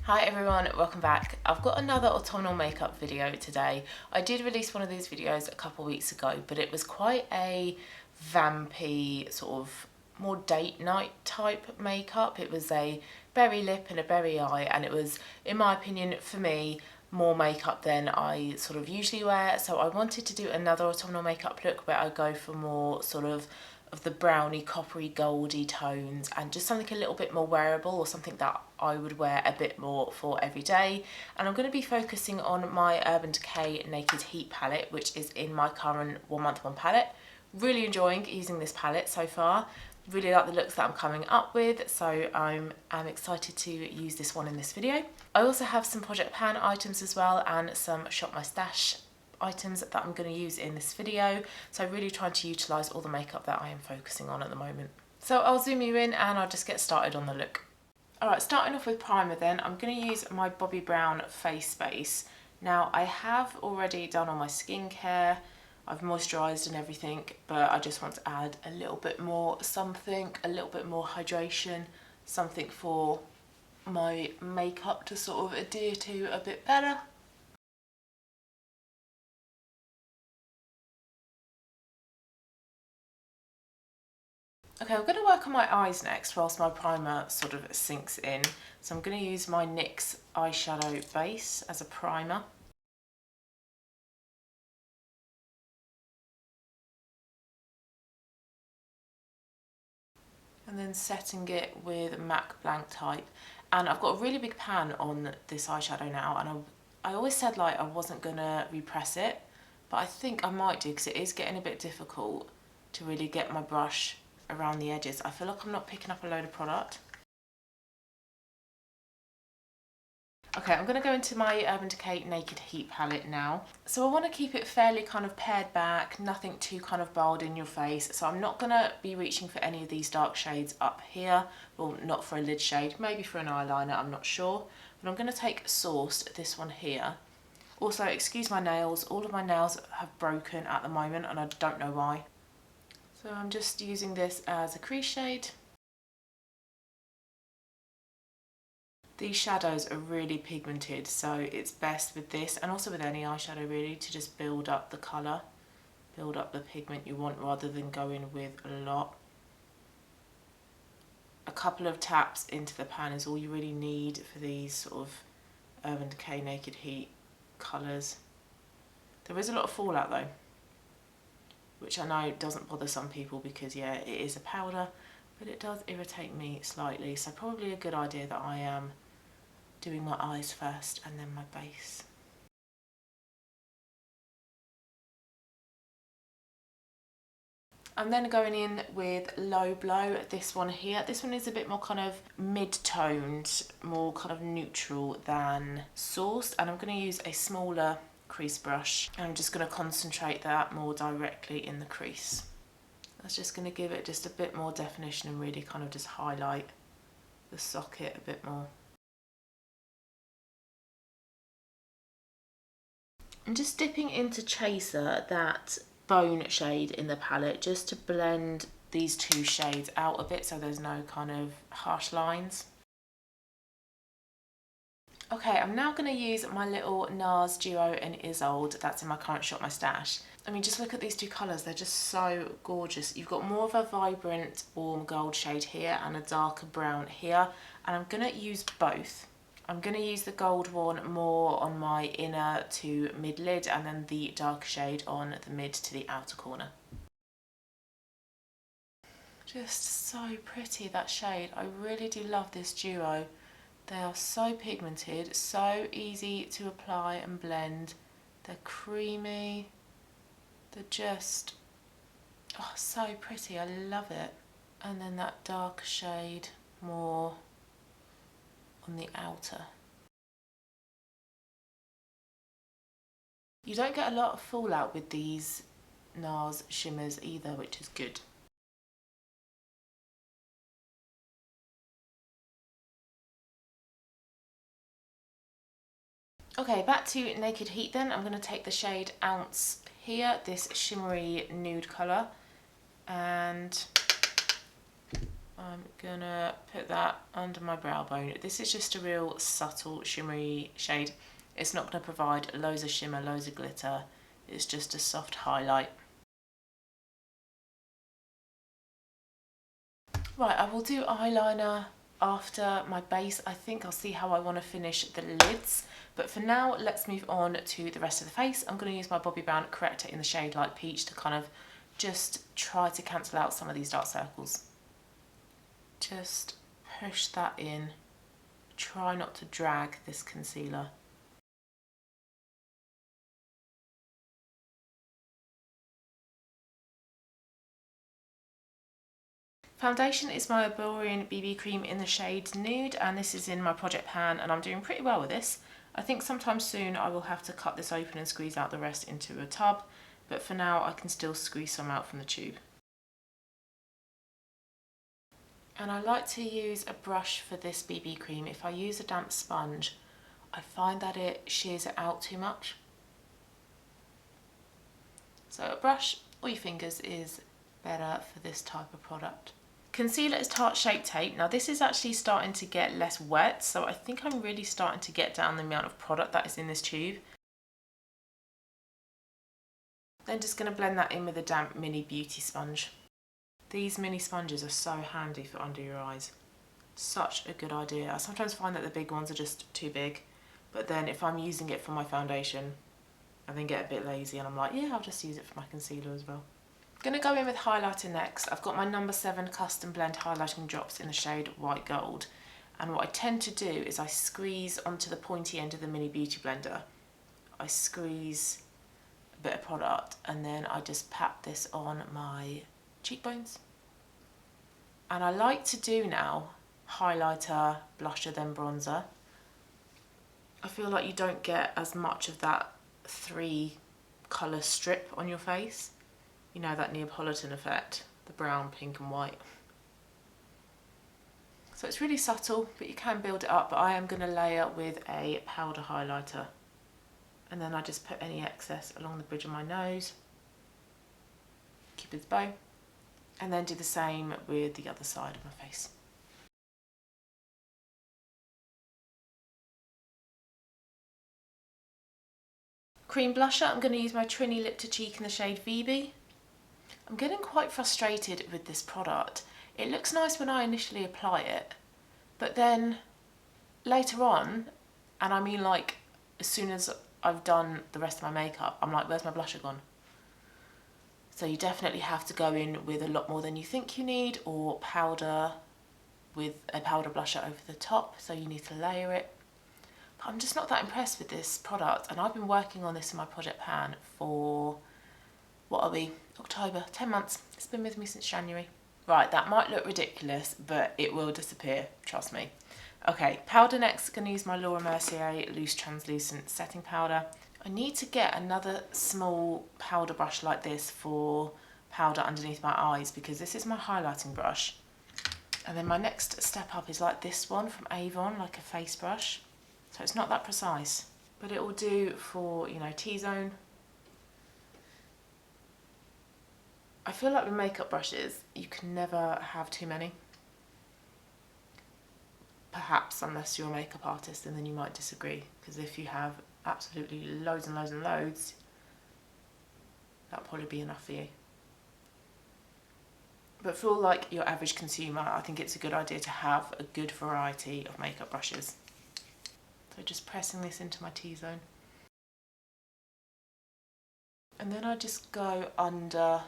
Hi everyone, welcome back. I've got another autumnal makeup video today. I did release one of these videos a couple of weeks ago, but it was quite a vampy, sort of more date night type makeup. It was a berry lip and a berry eye, and it was, in my opinion, for me, more makeup than I sort of usually wear. So I wanted to do another autumnal makeup look where I go for more sort of the browny, coppery, goldy tones and just something a little bit more wearable, or something that I would wear a bit more for every day. And I'm going to be focusing on my Urban Decay Naked Heat palette, which is in my current 1 month 1 palette. Really enjoying using this palette so far. Really like the looks that I'm coming up with, so I'm excited to use this one in this video. I also have some Project Pan items as well, and some Shop My Stash items that I'm going to use in this video, so really trying to utilise all the makeup that I am focusing on at the moment. So I'll zoom you in and I'll just get started on the look. Alright, starting off with primer then, I'm going to use my Bobbi Brown face base. Now I have already done all my skincare, I've moisturised and everything, but I just want to add a little bit more something, a little bit more hydration, something for my makeup to sort of adhere to a bit better. Okay, I'm going to work on my eyes next whilst my primer sort of sinks in. So I'm going to use my NYX Eyeshadow Base as a primer. And then setting it with MAC Blanc type. And I've got a really big pan on this eyeshadow now, and I always said like I wasn't going to repress it, but I think I might do because it is getting a bit difficult to really get my brush around the edges. I feel like I'm not picking up a load of product. Okay, I'm going to go into my Urban Decay Naked Heat palette now. So I want to keep it fairly kind of pared back, nothing too kind of bold in your face. So I'm not going to be reaching for any of these dark shades up here. Well, not for a lid shade, maybe for an eyeliner, I'm not sure. But I'm going to take Sourced, this one here. Also, excuse my nails, all of my nails have broken at the moment and I don't know why. So I'm just using this as a crease shade. These shadows are really pigmented, so it's best with this, and also with any eyeshadow really, to just build up the colour, build up the pigment you want rather than going with a lot. A couple of taps into the pan is all you really need for these sort of Urban Decay Naked Heat colours. There is a lot of fallout though, which I know doesn't bother some people because yeah, it is a powder, but it does irritate me slightly, so probably a good idea that I am doing my eyes first and then my base. I'm then going in with Low Blow, this one here. This one is a bit more kind of mid-toned, more kind of neutral than Sourced, and I'm going to use a smaller crease brush. And I'm just going to concentrate that more directly in the crease. That's just going to give it just a bit more definition and really kind of just highlight the socket a bit more. I'm just dipping into Chaser, that bone shade in the palette, just to blend these two shades out a bit so there's no kind of harsh lines. Okay, I'm now going to use my little Nars Duo and Isolde that's in my current Shop My Stash. I mean, just look at these two colours, they're just so gorgeous. You've got more of a vibrant warm gold shade here and a darker brown here, and I'm going to use both. I'm going to use the gold one more on my inner to mid lid, and then the dark shade on the mid to the outer corner. Just so pretty, that shade. I really do love this duo. They are so pigmented, so easy to apply and blend. They're creamy. They're just, oh, so pretty. I love it. And then that dark shade more on the outer. You don't get a lot of fallout with these NARS shimmers either, which is good. Okay, back to Naked Heat then. I'm going to take the shade Ounce here, this shimmery nude colour, and I'm gonna put that under my brow bone. This is just a real subtle shimmery shade. It's not gonna provide loads of shimmer, loads of glitter. It's just a soft highlight. Right, I will do eyeliner after my base. I think I'll see how I want to finish the lids. But for now, let's move on to the rest of the face. I'm going to use my Bobbi Brown Corrector in the shade Light Peach to kind of just try to cancel out some of these dark circles. Just push that in. Try not to drag this concealer. Foundation is my Erborian BB Creme in the shade Nude, and this is in my project pan, and I'm doing pretty well with this. I think sometime soon I will have to cut this open and squeeze out the rest into a tub, but for now I can still squeeze some out from the tube. And I like to use a brush for this BB cream. If I use a damp sponge, I find that it shears it out too much. So a brush or your fingers is better for this type of product. Concealer is Tarte Shape Tape. Now this is actually starting to get less wet, so I think I'm really starting to get down the amount of product that is in this tube. Then just going to blend that in with a damp mini beauty sponge. These mini sponges are so handy for under your eyes. Such a good idea. I sometimes find that the big ones are just too big, but then if I'm using it for my foundation, I then get a bit lazy and I'm like, yeah, I'll just use it for my concealer as well. I'm going to go in with highlighter next. I've got my No7 Custom Blend Highlighting Drops in the shade White Gold. And what I tend to do is I squeeze onto the pointy end of the mini beauty blender. I squeeze a bit of product and then I just pat this on my cheekbones. And I like to do now highlighter, blusher, then bronzer. I feel like you don't get as much of that 3 colour strip on your face. You know, that Neapolitan effect, the brown, pink and white. So it's really subtle, but you can build it up, but I am going to layer with a powder highlighter. And then I just put any excess along the bridge of my nose, Cupid's bow, and then do the same with the other side of my face. Cream blusher, I'm going to use my Trinny Lip2Cheek in the shade VB. I'm getting quite frustrated with this product. It looks nice when I initially apply it, but then later on, and I mean like as soon as I've done the rest of my makeup, I'm like, where's my blusher gone? So you definitely have to go in with a lot more than you think you need, or powder with a powder blusher over the top, so you need to layer it. But I'm just not that impressed with this product, and I've been working on this in my project pan for, what are we, October, 10 months. It's been with me since January. Right, that might look ridiculous, but it will disappear, trust me. Okay, powder next, going to use my Laura Mercier Loose Translucent Setting Powder. I need to get another small powder brush like this for powder underneath my eyes, because this is my highlighting brush. And then my next step up is like this one from Avon, like a face brush. So it's not that precise, but it will do for, you know, T-zone. I feel like with makeup brushes, you can never have too many. Perhaps unless you're a makeup artist, and then you might disagree, because if you have absolutely loads and loads and loads, that'll probably be enough for you. But for like your average consumer, I think it's a good idea to have a good variety of makeup brushes. So just pressing this into my T-zone. And then I just go under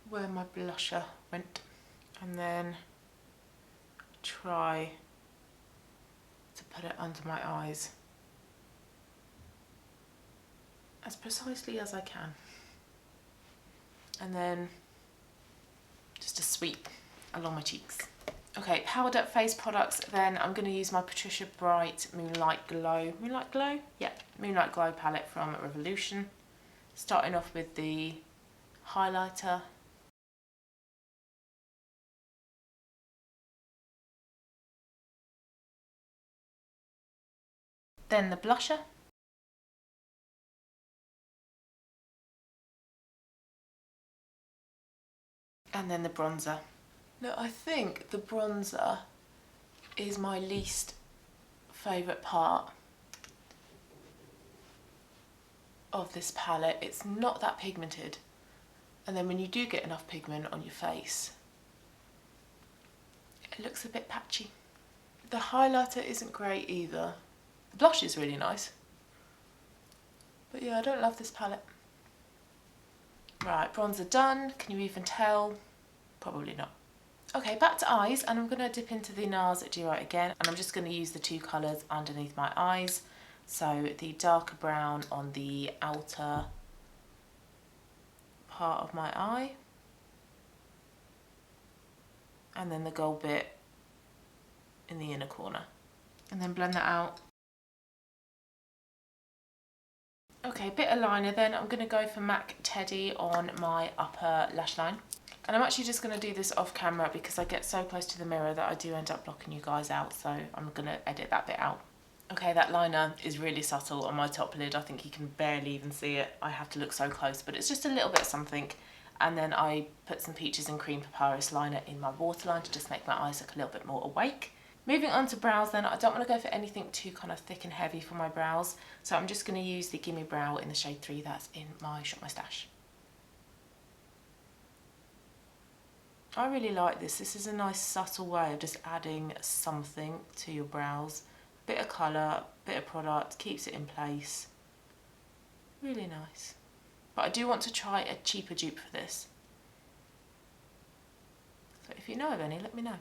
where my blusher went, and then try to put it under my eyes as precisely as I can, and then just a sweep along my cheeks. Okay, powder face products, then I'm going to use my Patricia Bright Moonlight Glow Moonlight Glow palette from Revolution, starting off with the highlighter. Then the blusher. And then the bronzer. Look, I think the bronzer is my least favourite part of this palette. It's not that pigmented, and then when you do get enough pigment on your face, it looks a bit patchy. The highlighter isn't great either. The blush is really nice, but yeah, I don't love this palette. Right, bronzer done. Can you even tell? Probably not. Okay, back to eyes, and I'm going to dip into the Nars Duo again, and I'm just going to use the two colours underneath my eyes. So the darker brown on the outer part of my eye, and then the gold bit in the inner corner, and then blend that out. Okay, bit of liner then. I'm going to go for MAC Teddy on my upper lash line. And I'm actually just going to do this off camera because I get so close to the mirror that I do end up blocking you guys out, so I'm going to edit that bit out. Okay, that liner is really subtle on my top lid. I think you can barely even see it. I have to look so close, but it's just a little bit of something. And then I put some Peaches and Cream Papyrus liner in my waterline to just make my eyes look a little bit more awake. Moving on to brows then, I don't want to go for anything too kind of thick and heavy for my brows, so I'm just going to use the Gimme Brow in the shade 3 that's in my Shop My Stash. I really like this. This is a nice subtle way of just adding something to your brows. Bit of colour, bit of product, keeps it in place. Really nice. But I do want to try a cheaper dupe for this. So if you know of any, let me know.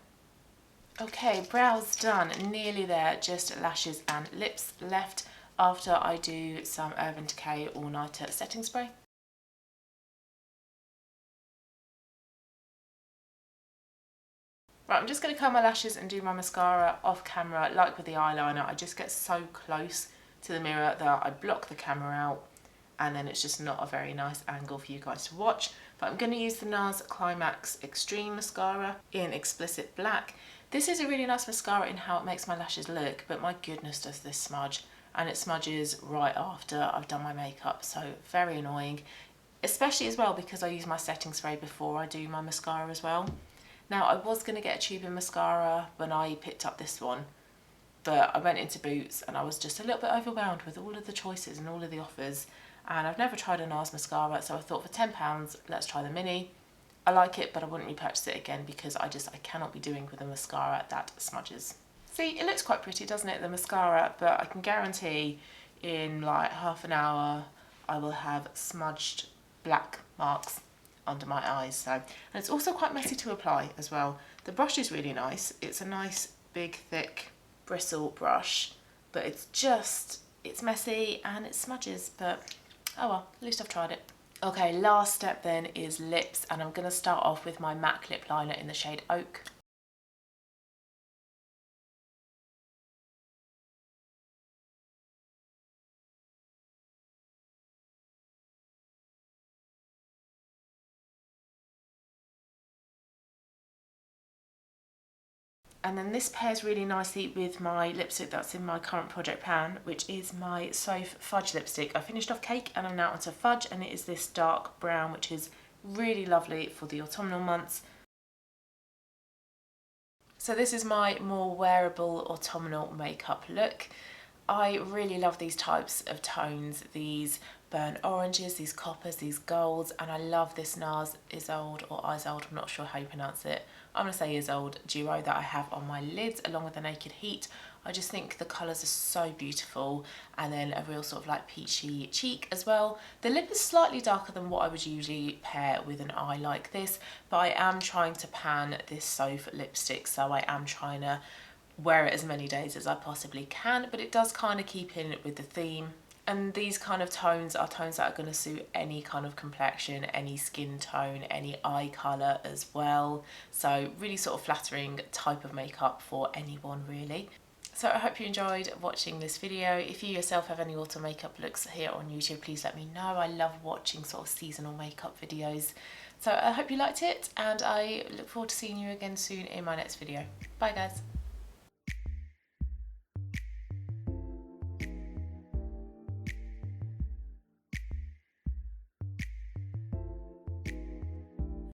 Okay, brows done, nearly there, just lashes and lips left after I do some Urban Decay All Nighter setting spray. Right, I'm just going to curl my lashes and do my mascara off camera. Like with the eyeliner, I just get so close to the mirror that I block the camera out, and then it's just not a very nice angle for you guys to watch. But I'm going to use the Nars Climax Extreme Mascara in Explicit Black. This is a really nice mascara in how it makes my lashes look, but my goodness does this smudge. And it smudges right after I've done my makeup, so very annoying. Especially as well because I use my setting spray before I do my mascara as well. Now, I was going to get a tube in mascara when I picked up this one, but I went into Boots and I was just a little bit overwhelmed with all of the choices and all of the offers, and I've never tried a Nars mascara, so I thought for £10, let's try the mini. I like it, but I wouldn't repurchase it again because I cannot be doing with a mascara that smudges. See, it looks quite pretty, doesn't it, the mascara, but I can guarantee in like half an hour I will have smudged black marks under my eyes. So, and it's also quite messy to apply as well. The brush is really nice. It's a nice big thick bristle brush, but it's messy and it smudges, but oh well, at least I've tried it. Okay, last step then is lips, and I'm going to start off with my MAC lip liner in the shade Oak. And then this pairs really nicely with my lipstick that's in my current project pan, which is my Soph Fudge lipstick. I finished off Cake and I'm now onto Fudge, and it is this dark brown, which is really lovely for the autumnal months. So this is my more wearable autumnal makeup look. I really love these types of tones, these burnt oranges, these coppers, these golds, and I love this Nars Isolde or Isolde, I'm not sure how you pronounce it. I'm going to say Isolde Duo that I have on my lids along with the Naked Heat. I just think the colours are so beautiful, and then a real sort of like peachy cheek as well. The lip is slightly darker than what I would usually pair with an eye like this, but I am trying to pan this Soph lipstick, so I am trying to wear it as many days as I possibly can, but it does kind of keep in with the theme. And these kind of tones are tones that are going to suit any kind of complexion, any skin tone, any eye colour as well. So really sort of flattering type of makeup for anyone really. So I hope you enjoyed watching this video. If you yourself have any autumn makeup looks here on YouTube, please let me know. I love watching sort of seasonal makeup videos. So I hope you liked it, and I look forward to seeing you again soon in my next video. Bye guys.